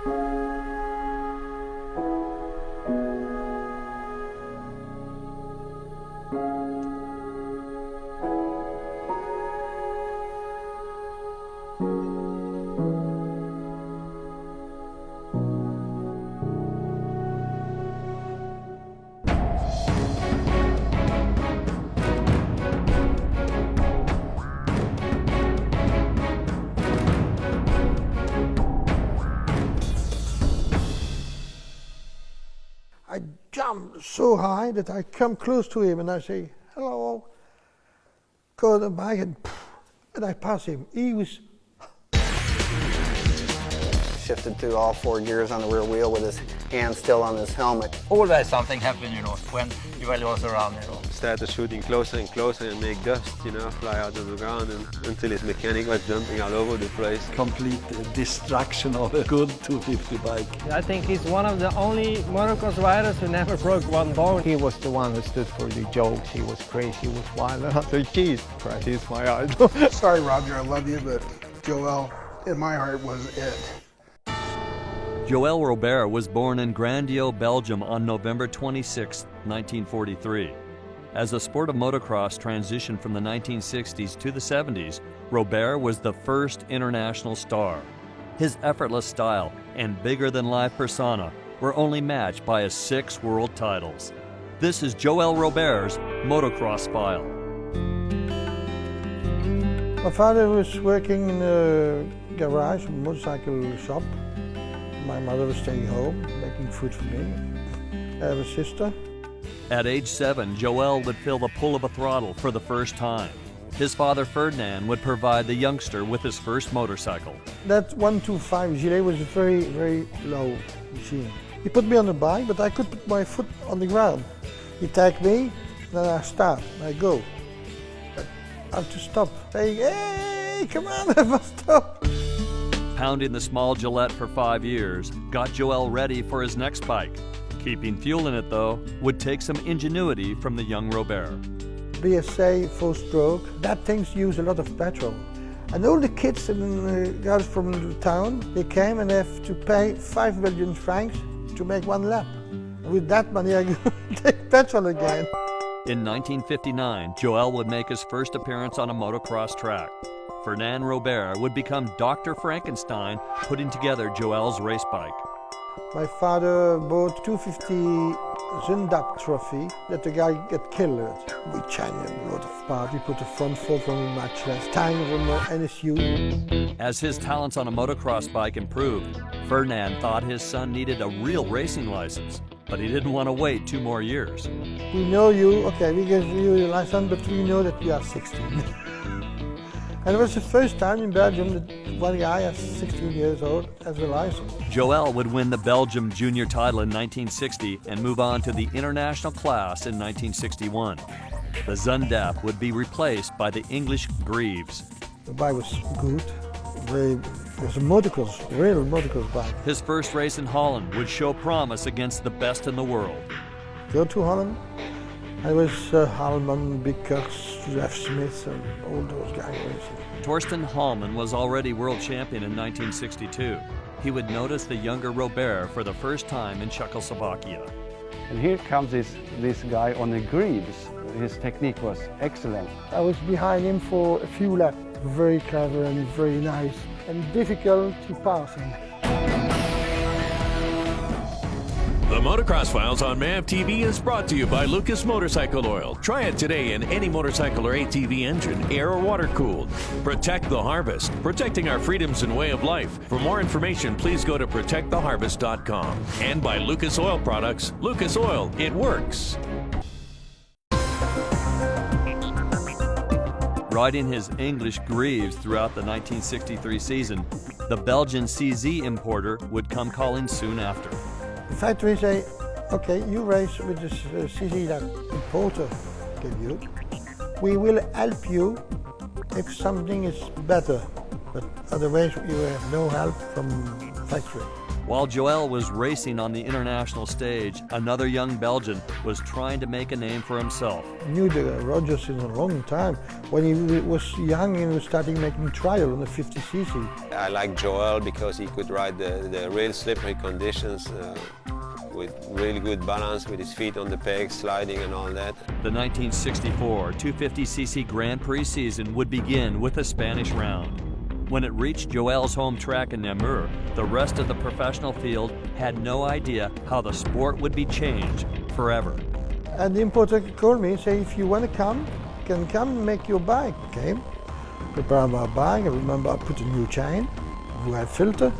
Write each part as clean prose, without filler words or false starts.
I jump so high that I come close to him and I say, hello, go on the bike and I pass him. He was... Shifted through all 4 gears on the rear wheel with his hand still on his helmet. Always something happened, when Joël was around, Started shooting closer and closer and make dust, fly out of the ground until his mechanic was jumping all over the place. Complete destruction of a good 250 bike. I think he's one of the only motocross riders who never broke one bone. He was the one who stood for the jokes. He was crazy, he was wild. And I said, geez, Christ, he's my idol. Sorry, Roger, I love you, but Joël, in my heart, was it. Joël Robert was born in Grandio, Belgium on November 26, 1943. As the sport of motocross transitioned from the 1960s to the 70s, Robert was the first international star. His effortless style and bigger-than-life persona were only matched by his 6 world titles. This is Joël Robert's motocross file. My father was working in a garage, a motorcycle shop. My mother was staying home, making food for me. I have a sister. At age 7, Joël would feel the pull of a throttle for the first time. His father, Ferdinand, would provide the youngster with his first motorcycle. That 125 gilet was a very, very low machine. He put me on the bike, but I could put my foot on the ground. He tagged me, then I start, I go. But I have to stop, saying, hey, come on, I must stop. Pounding the small Gillette for 5 years got Joël ready for his next bike. Keeping fuel in it, though, would take some ingenuity from the young Robert. BSA, full stroke, that things use a lot of petrol. And all the kids and guys from the town, they came and they have to pay 5 million francs to make 1 lap. And with that money, I could take petrol again. In 1959, Joël would make his first appearance on a motocross track. Fernand Robert would become Dr. Frankenstein, putting together Joël's race bike. My father bought 250 Zundap trophy that the guy got killed. We changed a lot of parts. We put the front fork from a matchless, time from an NSU. As his talents on a motocross bike improved, Fernand thought his son needed a real racing license, but he didn't want to wait 2 more years. We know you, okay, we give you your license, but we know that you are 16. And it was the first time in Belgium that one guy at 16 years old has a license. Joël would win the Belgium junior title in 1960 and move on to the international class in 1961. The Zundap would be replaced by the English Greaves. The bike was good. It was a motocross, real motocross bike. His first race in Holland would show promise against the best in the world. Go to Holland. I was Hallman, Bickers, Jeff Smith, and all those guys. Torsten Hallman was already world champion in 1962. He would notice the younger Robert for the first time in Czechoslovakia. And here comes this guy on the Greaves. His technique was excellent. I was behind him for a few laps. Very clever and very nice, and difficult to pass him. The Motocross Files on MAV TV is brought to you by Lucas Motorcycle Oil. Try it today in any motorcycle or ATV engine, air or water cooled. Protect the harvest, protecting our freedoms and way of life. For more information, please go to protecttheharvest.com. And by Lucas Oil Products. Lucas Oil, it works. Riding his English Greaves throughout the 1963 season, the Belgian CZ importer would come calling soon after. The factory say, okay, you race with this CZ that importer give you. We will help you if something is better. But otherwise, you have no help from factory. While Joël was racing on the international stage, another young Belgian was trying to make a name for himself. I knew the Rogers in a long time. When he was young, he was starting making trial on the 50cc. I like Joël because he could ride the real slippery conditions with really good balance, with his feet on the pegs, sliding and all that. The 1964 250cc Grand Prix season would begin with a Spanish round. When it reached Joël's home track in Namur, the rest of the professional field had no idea how the sport would be changed forever. And the importer called me and said, if you want to come, you can come and make your bike. Came, prepared my bike. I remember I put a new chain, we had filter,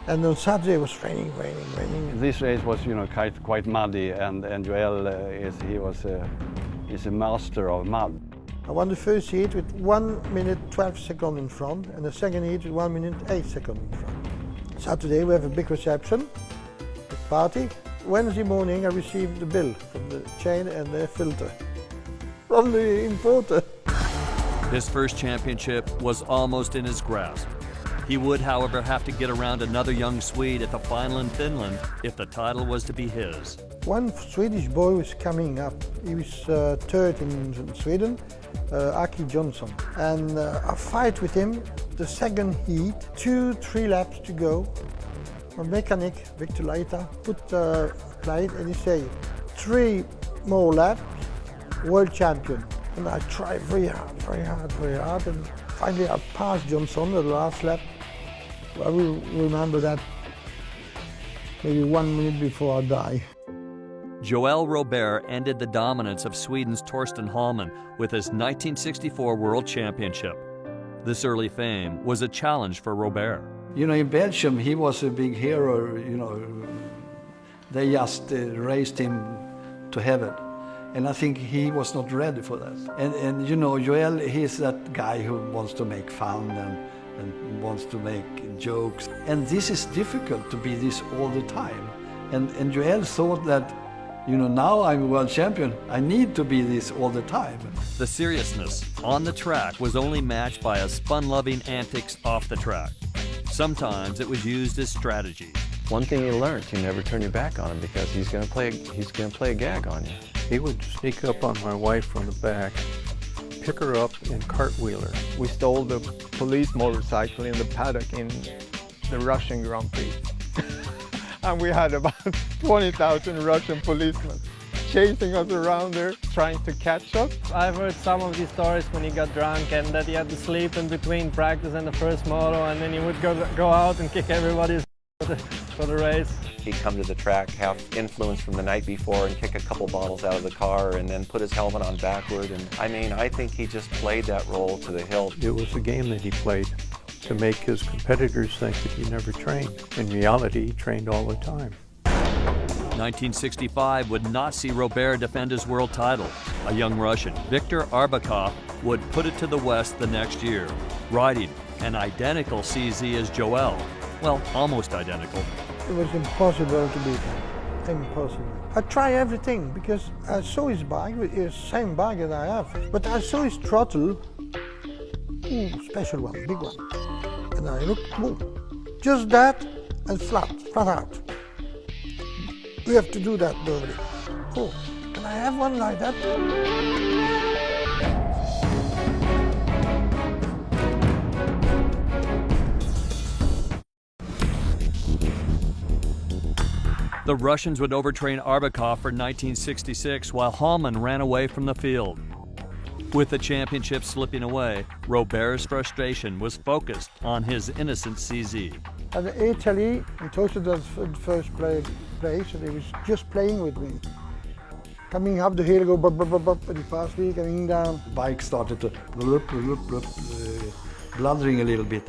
and on Saturday it was raining. This race was, you know, quite muddy, and Joël is a master of mud. I won the first heat with 1 minute 12 seconds in front, and the second heat with 1 minute 8 seconds in front. Saturday we have a big reception, a party. Wednesday morning I received the bill from the chain and the filter from the importer. His first championship was almost in his grasp. He would, however, have to get around another young Swede at the final in Finland if the title was to be his. One Swedish boy was coming up. He was third in Sweden, Aki Johnson. And I fight with him, the second heat, 2-3 laps to go. My mechanic, Victor Leita, put the plate and he said, 3 more laps, world champion. And I tried very hard, and finally I passed Johnson the last lap. I will remember that maybe 1 minute before I die. Joël Robert ended the dominance of Sweden's Torsten Hallman with his 1964 World Championship. This early fame was a challenge for Robert. You know, in Belgium, he was a big hero, you know. They just raised him to heaven. And I think he was not ready for that. And you know, Joël, he's that guy who wants to make fun and wants to make jokes. And this is difficult to be this all the time. And Joël thought that, you know, now I'm world champion, I need to be this all the time. The seriousness on the track was only matched by his fun-loving antics off the track. Sometimes it was used as strategy. One thing you learned, you never turn your back on him because he's gonna play a gag on you. He would sneak up on my wife from the back, pick her up and cartwheel her. We stole the police motorcycle in the paddock in the Russian Grand Prix. And we had about 20,000 Russian policemen chasing us around there, trying to catch us. I've heard some of these stories when he got drunk and that he had to sleep in between practice and the first moto, and then he would go out and kick everybody's for the race. He'd come to the track, have influence from the night before and kick a couple bottles out of the car and then put his helmet on backward. And I mean, I think he just played that role to the hilt. It was a game that he played to make his competitors think that he never trained. In reality, he trained all the time. 1965 would not see Robert defend his world title. A young Russian, Viktor Arbakov, would put it to the West the next year, riding an identical CZ as Joël. Well, almost identical. It was impossible to beat him. Impossible. I tried everything because I saw his bike, it's the same bike that I have. But I saw his throttle, special one, big one. And I looked, just that and flat out. We have to do that, Burley. Oh, can I have one like that? The Russians would overtrain Arbakov for 1966 while Hallman ran away from the field. With the championship slipping away, Robert's frustration was focused on his innocent CZ. At Italy, he toasted us for the first place, and he was just playing with me. Coming up the hill, go bup, bup, bup, bup, and he passed me, coming down. The bike started to blundering a little bit.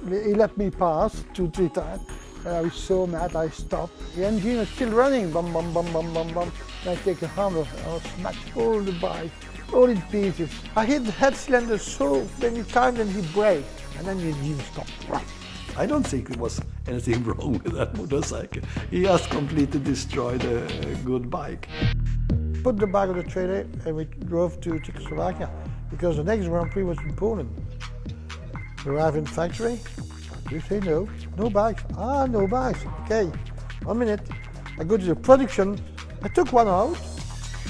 He let me pass 2-3 times. And I was so mad, I stopped. The engine was still running, bum, bum, bum, bum, bum, bum. And I take a hammer, and I smash all the bike, all in pieces. I hit the head cylinder so many times, and he braked, and then the engine stopped. I don't think there was anything wrong with that motorcycle. He just completely destroyed a good bike. Put the bike on the trailer, and we drove to Czechoslovakia, because the next Grand Prix was in Poland. We arrive in the factory. You say no. No bags. Ah, no bags. Okay, 1 minute. I go to the production. I took one out.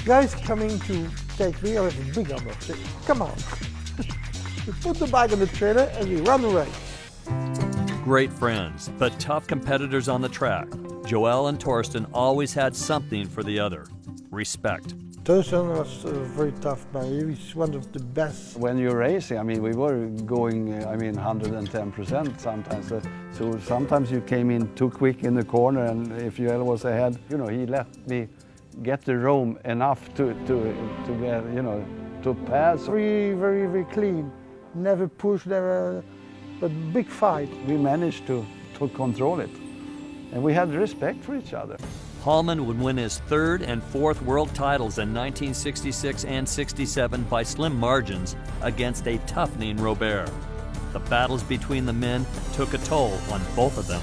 Guys coming to take me. I have a big number. Say, come on. We put the bag on the trailer and we run away. Great friends, but tough competitors on the track. Joël and Torsten always had something for the other. Respect. Torsten was a very tough man. He was one of the best. When you're racing, I mean, we were going, 110% sometimes. So sometimes you came in too quick in the corner, and if Joël was ahead, he let me get the roam enough to get, to pass. Very, very, very clean. Never pushed, never, but big fight. We managed to control it, and we had respect for each other. Hallman would win his third and fourth world titles in 1966 and 67 by slim margins against a toughening Robert. The battles between the men took a toll on both of them.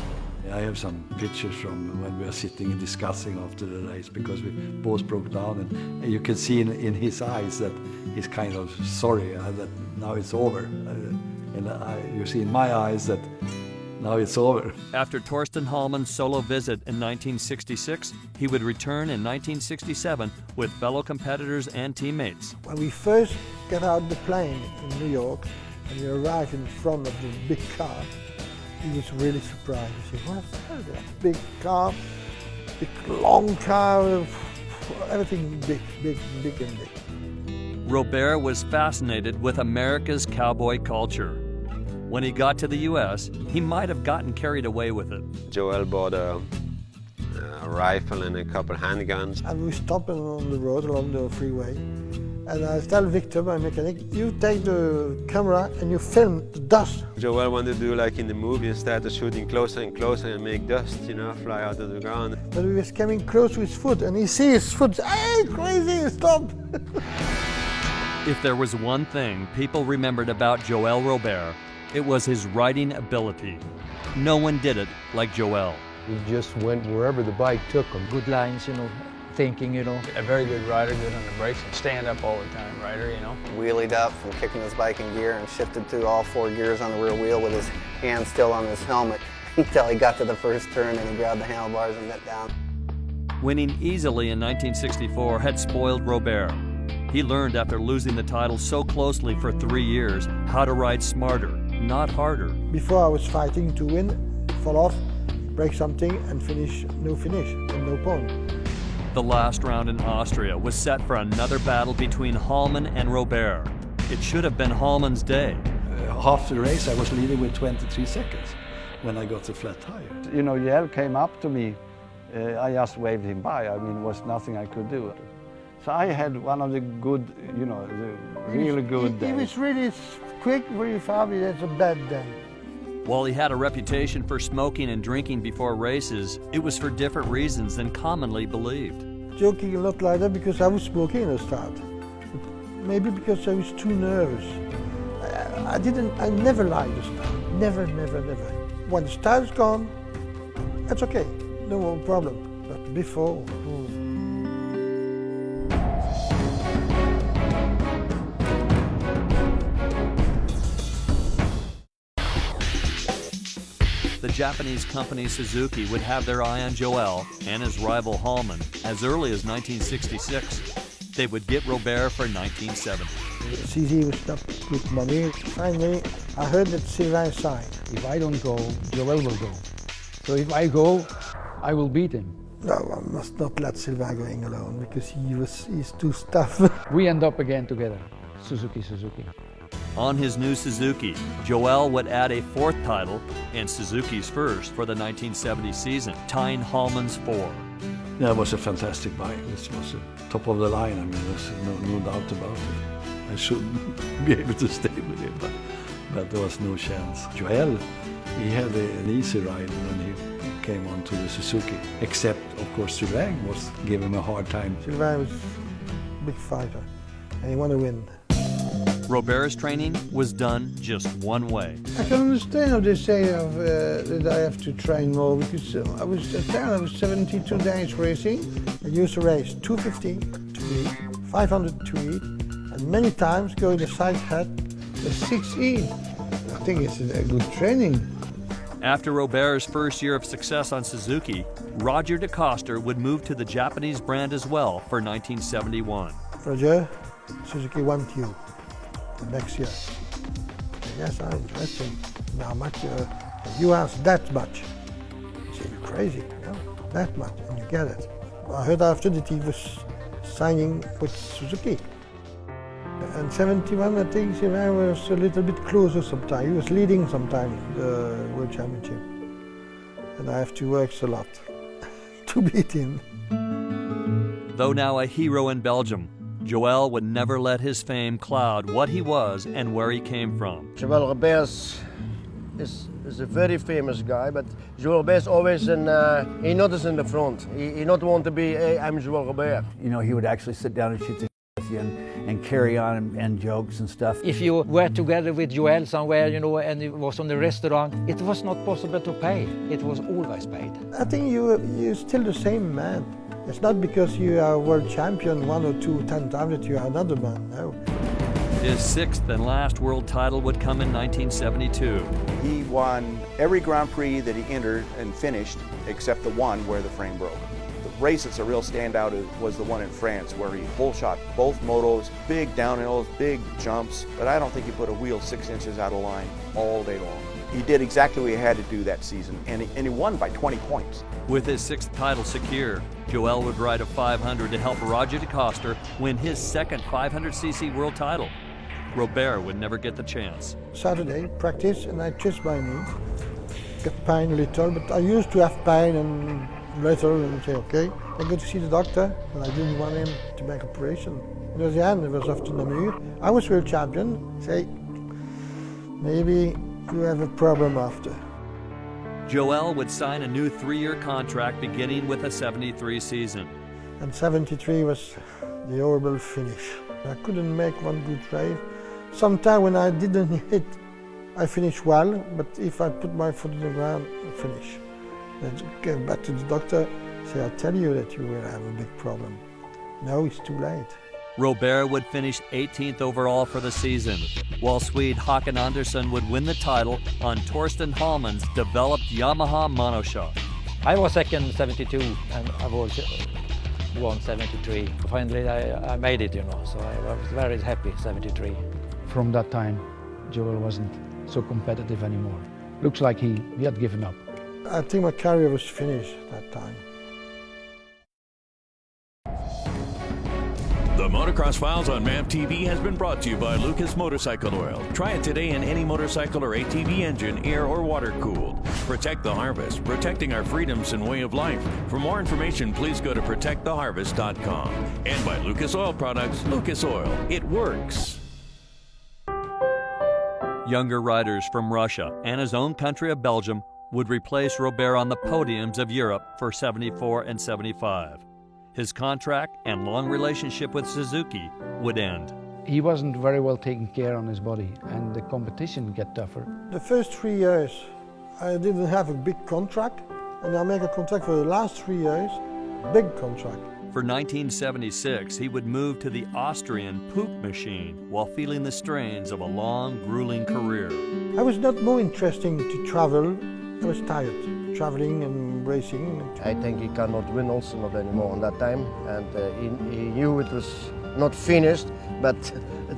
I have some pictures from when we were sitting and discussing after the race, because we both broke down, and you can see in his eyes that he's kind of sorry that now it's over. And you see in my eyes that now it's over. After Torsten Hallman's solo visit in 1966, he would return in 1967 with fellow competitors and teammates. When we first got out of the plane in New York and we arrived in front of the big car, he was really surprised. He said, what's that? Big car, big long car, everything big, big, big and big. Robert was fascinated with America's cowboy culture. When he got to the U.S., he might have gotten carried away with it. Joël bought a rifle and a couple handguns. And we stopped on the road along the freeway. And I tell Victor, my mechanic, you take the camera and you film the dust. Joël wanted to do like in the movie, instead of shooting closer and closer and make dust, fly out of the ground. But we was coming close to his foot, and he sees his foot, hey, crazy, stop! If there was one thing people remembered about Joël Robert, it was his riding ability. No one did it like Joël. He just went wherever the bike took him. Good lines, thinking, a very good rider, good on the brakes, and stand up all the time rider, Wheelied up from kicking his bike in gear and shifted through all 4 gears on the rear wheel with his hand still on his helmet until he got to the first turn and he grabbed the handlebars and went down. Winning easily in 1964 had spoiled Robert. He learned after losing the title so closely for 3 years how to ride smarter, not harder. Before I was fighting to win, fall off, break something and finish, and no point. The last round in Austria was set for another battle between Hallman and Robert. It should have been Hallman's day. Half the race I was leading with 23 seconds when I got the flat tire. Joël came up to me. I just waved him by. There was nothing I could do. So I had one of the good, the really good days. He was really quick, very fast. That's a bad day. While he had a reputation for smoking and drinking before races, it was for different reasons than commonly believed. Joking a lot like that because I was smoking at the start. Maybe because I was too nervous. I never lied at the start. Never, never, never. When the start is gone, that's okay, no problem. But before, The Japanese company Suzuki would have their eye on Joël and his rival Hallman as early as 1966. They would get Robert for 1970. CZ was not good money. Finally, I heard that Sylvain signed. If I don't go, Joël will go. So if I go, I will beat him. No, I must not let Sylvain going alone because he's too tough. We end up again together, Suzuki. On his new Suzuki, Joël would add a fourth title and Suzuki's first for the 1970 season, tying Hallman's 4. Yeah, it was a fantastic bike. This was top of the line. There's no doubt about it. I should be able to stay with him, but there was no chance. Joël, he had an easy ride when he came onto the Suzuki, except, of course, Sylvain was giving him a hard time. Sylvain was a big fighter, and he wanted to win. Robert's training was done just one way. I can understand how they say that I have to train more because I was 72 days racing. I used to race 250 to eat, 500 to eat, and many times going to side head 6 eat. think it's a good training. After Robert's first year of success on Suzuki, Roger DeCoster would move to the Japanese brand as well for 1971. Roger, Suzuki want you the next year. Yes, I'm interested. How much? You ask that much. I say, you're crazy. No, that much, and you get it. I heard after that he was signing with Suzuki. And 71, I think, he was a little bit closer sometimes. He was leading sometimes the World Championship. And I have to work a lot to beat him. Though now a hero in Belgium, Joël would never let his fame cloud what he was and where he came from. Joël Robert is a very famous guy, but Joël Robert is always he not is in the front. He not want to be, hey, I'm Joël Robert. You know, he would actually sit down and shoot the with you and carry on and jokes and stuff. If you were together with Joël somewhere, you know, and it was on the restaurant, it was not possible to pay. It was always paid. I think you're still the same man. It's not because you are world champion 1 or 2 10 times that you are another man, no. His 6th and last world title would come in 1972. He won every Grand Prix that he entered and finished, except the one where the frame broke. The race that's a real standout was the one in France, where he bull shot both motos, big downhills, big jumps, but I don't think he put a wheel 6 inches out of line all day long. He did exactly what he had to do that season, and he won by 20 points. With his 6th title secure, Joël would ride a 500 to help Roger DeCoster win his 2nd 500cc world title. Robert would never get the chance. Saturday, practice, and I twist my knee. Get pain a little, but I used to have pain and later and say, okay, I go to see the doctor, and I didn't want him to make operation. It was the end, it was after Namur. I was world champion, say, maybe you have a problem after. Joël would sign a new 3-year contract beginning with a 73 season. And 73 was the horrible finish. I couldn't make one good race. Sometimes when I didn't hit, I finished well, but if I put my foot on the ground, I finish. I came back to the doctor, say, I tell you that you will have a big problem. No, it's too late. Robert would finish 18th overall for the season, while Swede Håkan Andersson would win the title on Torsten Hallman's developed Yamaha monoshock. I was second 72 and I was won 73. Finally I made it, you know, so I was very happy, 73. From that time, Joël wasn't so competitive anymore. Looks like he had given up. I think my career was finished that time. The Motocross Files on MAV TV has been brought to you by Lucas Motorcycle Oil. Try it today in any motorcycle or ATV engine, air or water cooled. Protect the harvest, protecting our freedoms and way of life. For more information, please go to protecttheharvest.com. And by Lucas Oil Products, Lucas Oil. It works. Younger riders from Russia and his own country of Belgium would replace Robert on the podiums of Europe for 74 and 75. His contract and long relationship with Suzuki would end. He wasn't very well taken care on his body, and the competition got tougher. The first 3 years, I didn't have a big contract, and I make a contract for the last 3 years, big contract. For 1976, he would move to the Austrian Poop machine while feeling the strains of a long, grueling career. I was not more interesting to travel. I was tired, traveling and racing. I think he cannot win also not anymore on that time, and he knew it was not finished, but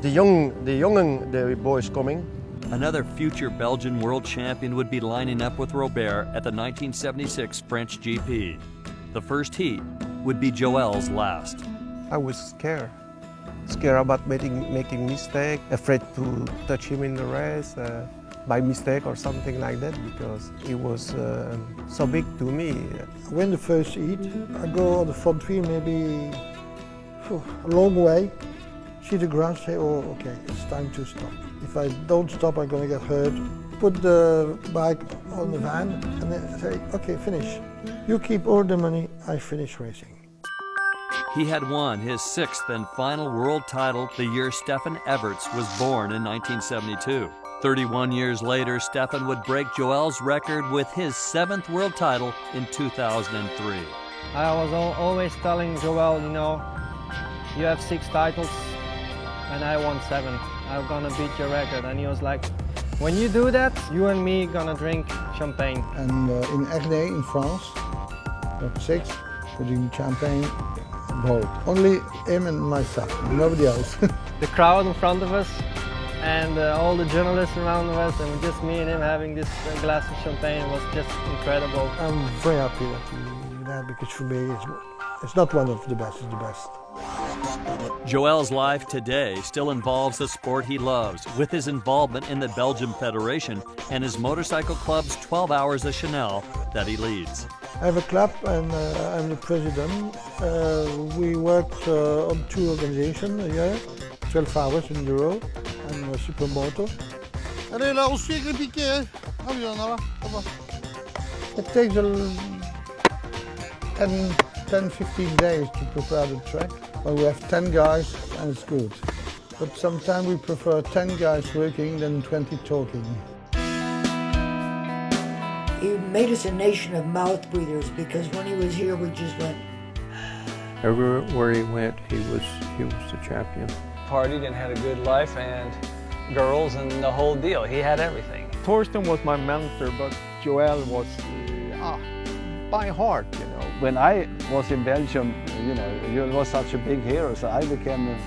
the boys coming. Another future Belgian world champion would be lining up with Robert at the 1976 French GP. The first heat would be Joël's last. I was scared about making mistake, afraid to touch him in the race by mistake or something like that, because it was so big to me. I win the first heat, I go on the front wheel maybe a long way, see the grass, say, oh, okay, it's time to stop. If I don't stop, I'm going to get hurt. Put the bike on the van and then say, okay, finish. You keep all the money, I finish racing. He had won his 6th and final world title the year Stefan Everts was born in 1972. 31 years later, Stefan would break Joël's record with his 7th world title in 2003. I was always telling Joël, you know, you have 6 titles and I won 7. I'm gonna beat your record. And he was like, When you do that, you and me gonna drink champagne. And in Ernée in France, got 6, we drink champagne, both. Only him and myself, nobody else. The crowd in front of us and all the journalists around us, and just me and him having this glass of champagne was just incredible. I'm very happy that he did that, because for me it's not one of the best, it's the best. Joël's life today still involves the sport he loves, with his involvement in the Belgium Federation and his motorcycle club's 12 Hours of Chanel that he leads. I have a club and I'm the president. We work on 2 organizations a year, 12 hours in the road, and Supermoto. It takes 10-15 days to prepare the track. Well, we have 10 guys and it's good. But sometimes we prefer 10 guys working than 20 talking. He made us a nation of mouth breathers, because when he was here we just went. Everywhere he went, he was the champion. Partied and had a good life and girls and the whole deal. He had everything. Torsten was my mentor, but Joël was by heart, you know. When I was in Belgium, you know, Joël was such a big hero, so I became a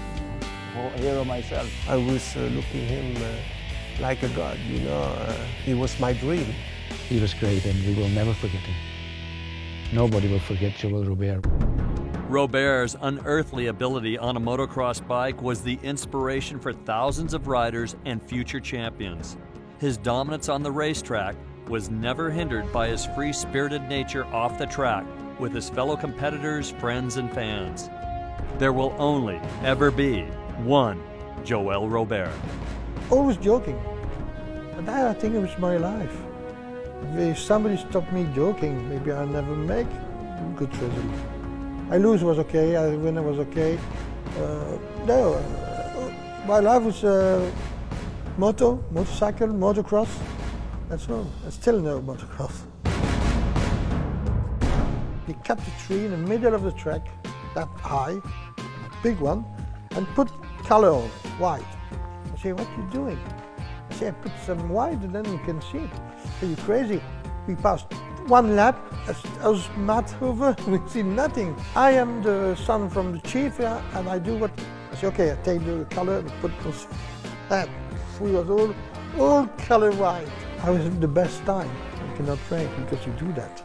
hero myself. I was looking him like a god, you know. He was my dream. He was great, and we will never forget him. Nobody will forget Joël Robert. Robert's unearthly ability on a motocross bike was the inspiration for thousands of riders and future champions. His dominance on the racetrack was never hindered by his free-spirited nature off the track with his fellow competitors, friends, and fans. There will only ever be one Joël Robert. Always joking. And I think it was my life. If somebody stopped me joking, maybe I'll never make a good result. I lose was okay, I win was okay. My life was motorcycle, motocross. That's all. I still know motocross. He cut the tree in the middle of the track, that high, big one, and put color on, white. I say, what are you doing? I say, I put some white and then you can see it. Are you crazy? We passed 1 lap, I was mad over, we see nothing. I am the son from the chief here, and I do what, I say, okay, I take the color and put this, that. We was all color white. I was the best time. You cannot break because you do that.